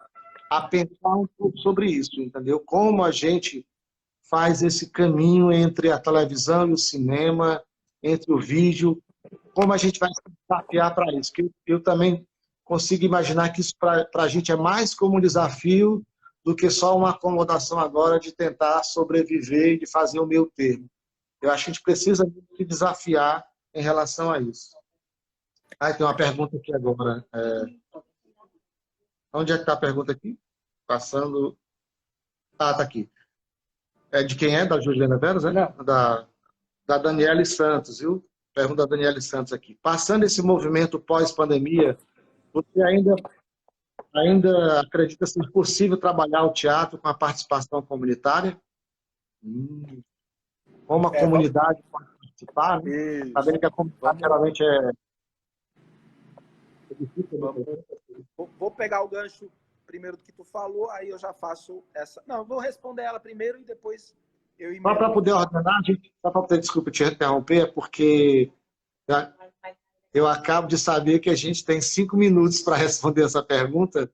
a pensar um pouco sobre isso, entendeu? Como a gente faz esse caminho entre a televisão e o cinema, entre o vídeo, como a gente vai se desafiar para isso. Que eu também consigo imaginar que isso para a gente é mais como um desafio do que só uma acomodação agora de tentar sobreviver e de fazer o meio termo. Eu acho que a gente precisa se desafiar em relação a isso. Tem uma pergunta aqui agora. Onde é que está a pergunta aqui? Passando... tá aqui. É de quem é? Da Juliana Veras? É? Da Daniele Santos, viu? Pergunta da Daniele Santos aqui. Passando esse movimento pós-pandemia, você ainda acredita ser possível trabalhar o teatro com a participação comunitária? Como a comunidade pode participar, né? Sabendo que a comunidade geralmente é difícil. Vou pegar o gancho primeiro do que tu falou, aí eu já faço essa... Não, vou responder ela primeiro e depois eu emendo. Só para poder ordenar, só para poder, desculpa te interromper, é porque eu acabo de saber que a gente tem 5 minutos para responder essa pergunta,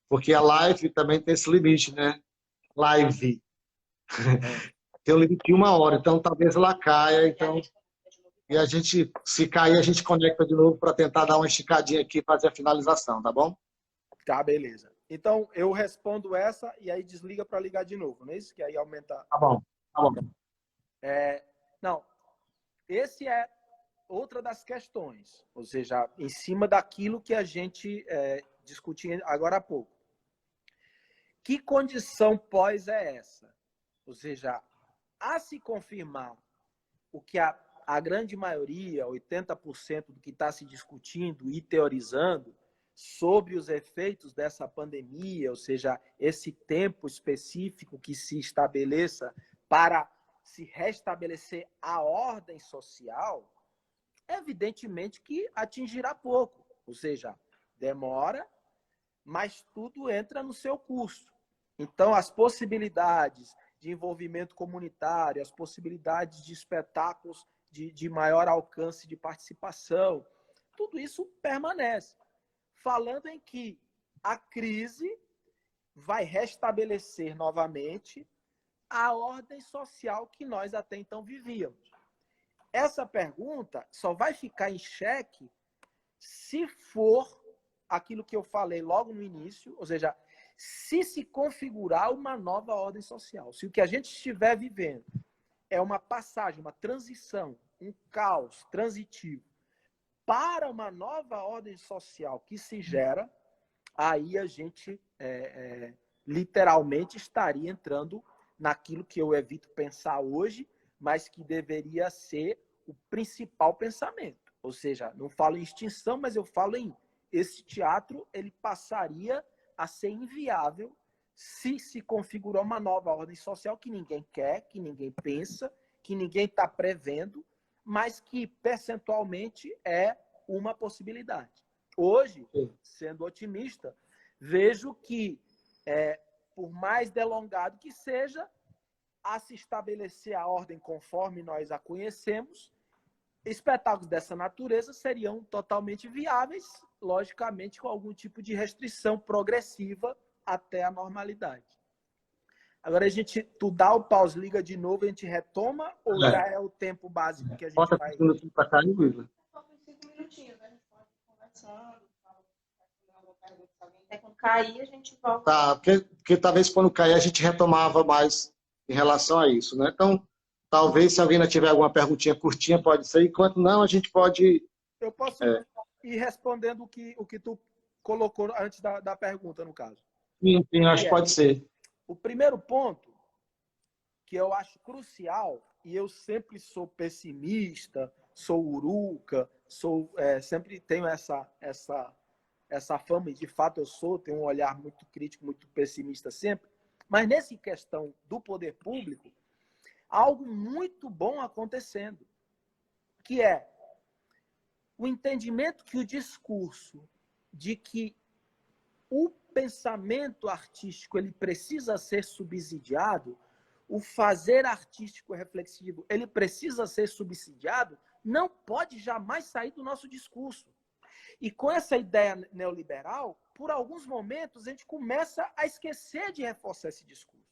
porque a live também tem esse limite, né? Live. Tem um limite de 1 hora, então talvez ela caia, então... E a gente, se cair, a gente conecta de novo para tentar dar uma esticadinha aqui e fazer a finalização, tá bom? Tá, beleza. Então, eu respondo essa e aí desliga para ligar de novo, não é isso? Que aí aumenta... Tá bom, tá bom. Não, esse é outra das questões, ou seja, em cima daquilo que a gente discutiu agora há pouco. Que condição pós é essa? Ou seja, a se confirmar o que a grande maioria, 80% do que está se discutindo e teorizando sobre os efeitos dessa pandemia, ou seja, esse tempo específico que se estabeleça para se restabelecer a ordem social, evidentemente que atingirá pouco. Ou seja, demora, mas tudo entra no seu curso. Então, as possibilidades de envolvimento comunitário, as possibilidades de espetáculos de maior alcance de participação, tudo isso permanece. Falando em que a crise vai restabelecer novamente a ordem social que nós até então vivíamos. Essa pergunta só vai ficar em xeque se for aquilo que eu falei logo no início, ou seja, se configurar uma nova ordem social. Se o que a gente estiver vivendo é uma passagem, uma transição, um caos transitivo para uma nova ordem social que se gera, aí a gente literalmente estaria entrando naquilo que eu evito pensar hoje, mas que deveria ser o principal pensamento. Ou seja, não falo em extinção, mas eu falo em esse teatro, ele passaria a ser inviável se configurar uma nova ordem social que ninguém quer, que ninguém pensa, que ninguém está prevendo, mas que percentualmente é uma possibilidade. Hoje, sendo otimista, vejo que, por mais delongado que seja, a se estabelecer a ordem conforme nós a conhecemos, espetáculos dessa natureza seriam totalmente viáveis, logicamente com algum tipo de restrição progressiva até a normalidade. Agora, tu dá o pause, liga de novo, a gente retoma ou já é o tempo básico que a gente vai... Para cá, Luísa. Faltam 5 minutinhos, a gente pode ir conversando, até quando cair a gente volta. Tá, porque talvez quando cair a gente retomava mais em relação a isso, né? Então, talvez se alguém ainda tiver alguma perguntinha curtinha, pode ser, enquanto não, a gente pode... Eu posso ir respondendo o que tu colocou antes da pergunta, no caso. Sim, acho que pode ser. O primeiro ponto que eu acho crucial, e eu sempre sou pessimista, sou uruca, sempre tenho essa fama, e de fato tenho um olhar muito crítico, muito pessimista sempre, mas nessa questão do poder público, há algo muito bom acontecendo, que é o entendimento que o discurso de que o pensamento artístico ele precisa ser subsidiado, o fazer artístico reflexivo ele precisa ser subsidiado, não pode jamais sair do nosso discurso. E com essa ideia neoliberal, por alguns momentos, a gente começa a esquecer de reforçar esse discurso.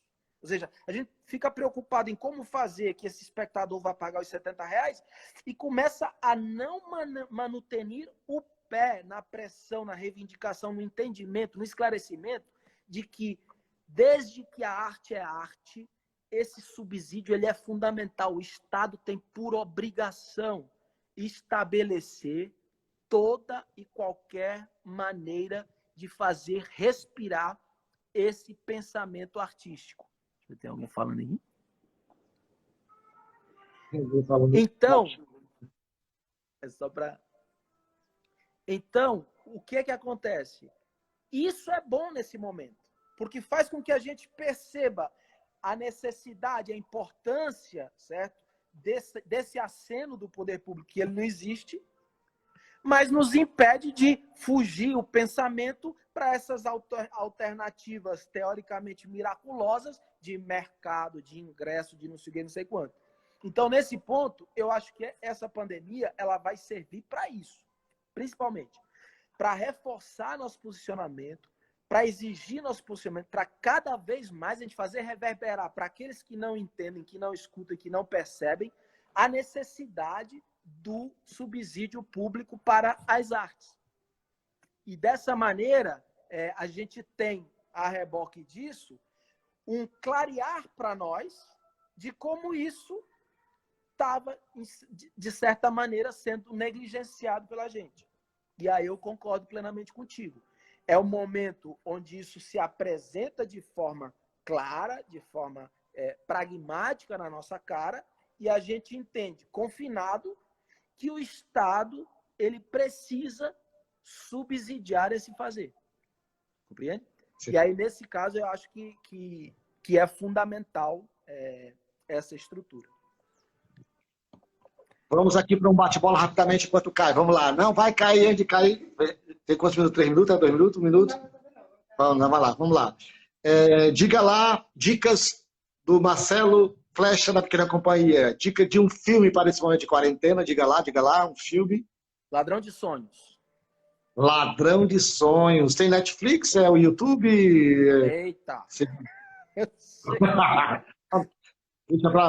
Ou seja, a gente fica preocupado em como fazer que esse espectador vá pagar os R$70 e começa a não manutenir o pé na pressão, na reivindicação, no entendimento, no esclarecimento de que, desde que a arte é arte, esse subsídio ele é fundamental. O Estado tem por obrigação estabelecer toda e qualquer maneira de fazer respirar esse pensamento artístico. Tem alguém falando aí? Então, é só para... Então, o que é que acontece? Isso é bom nesse momento, porque faz com que a gente perceba a necessidade, a importância, certo? Desse aceno do poder público, que ele não existe, mas nos impede de fugir o pensamento para essas alternativas teoricamente miraculosas de mercado, de ingresso, de não sei o que, não sei quanto. Então, nesse ponto, eu acho que essa pandemia ela vai servir para isso, principalmente para reforçar nosso posicionamento, para exigir nosso posicionamento, para cada vez mais a gente fazer reverberar para aqueles que não entendem, que não escutam, que não percebem, a necessidade do subsídio público para as artes. E dessa maneira, a gente tem, a reboque disso, um clarear para nós de como isso estava, de certa maneira, sendo negligenciado pela gente. E aí eu concordo plenamente contigo. É o momento onde isso se apresenta de forma clara, de forma pragmática na nossa cara, e a gente entende, confinado, que o Estado ele precisa subsidiar esse fazer. Compreende? Sim. E aí, nesse caso, eu acho que é fundamental essa estrutura. Vamos aqui para um bate-bola rapidamente enquanto cai. Vamos lá. Não vai cair antes de cair. Tem quantos minutos? 3 minutos? 2 minutos? 1 minuto? Vamos lá. Diga lá, dicas do Marcelo Flecha da Pequena Companhia. Dica de um filme para esse momento de quarentena. Diga lá, um filme. Ladrão de Sonhos. Ladrão de Sonhos. Tem Netflix? É o YouTube? Eita! Eu sei.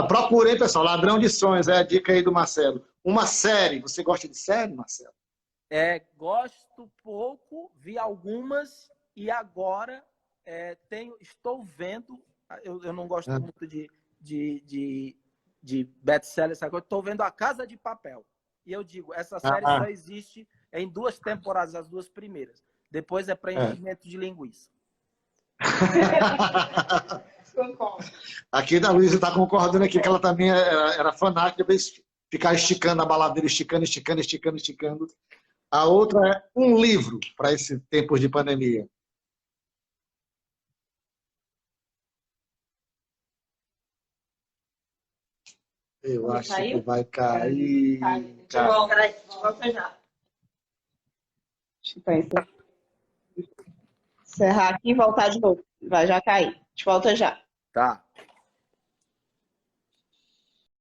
Procurei, pessoal. Ladrão de Sonhos, é a dica aí do Marcelo. Uma série. Você gosta de série, Marcelo? Gosto pouco, vi algumas e agora estou vendo. Eu não gosto muito de best-seller, essa coisa. Estou vendo A Casa de Papel. E eu digo, essa série só existe em 2 temporadas, as 2 primeiras. Depois é preenchimento de linguiça. Aqui da Luísa está concordando aqui que ela também era fanática de ficar esticando a baladeira, esticando. A outra é um livro para esse tempo de pandemia. Eu acho que vai cair. Volta já. Deixa eu encerrar aqui e voltar de novo. Vai já cair. A gente volta já. Tá.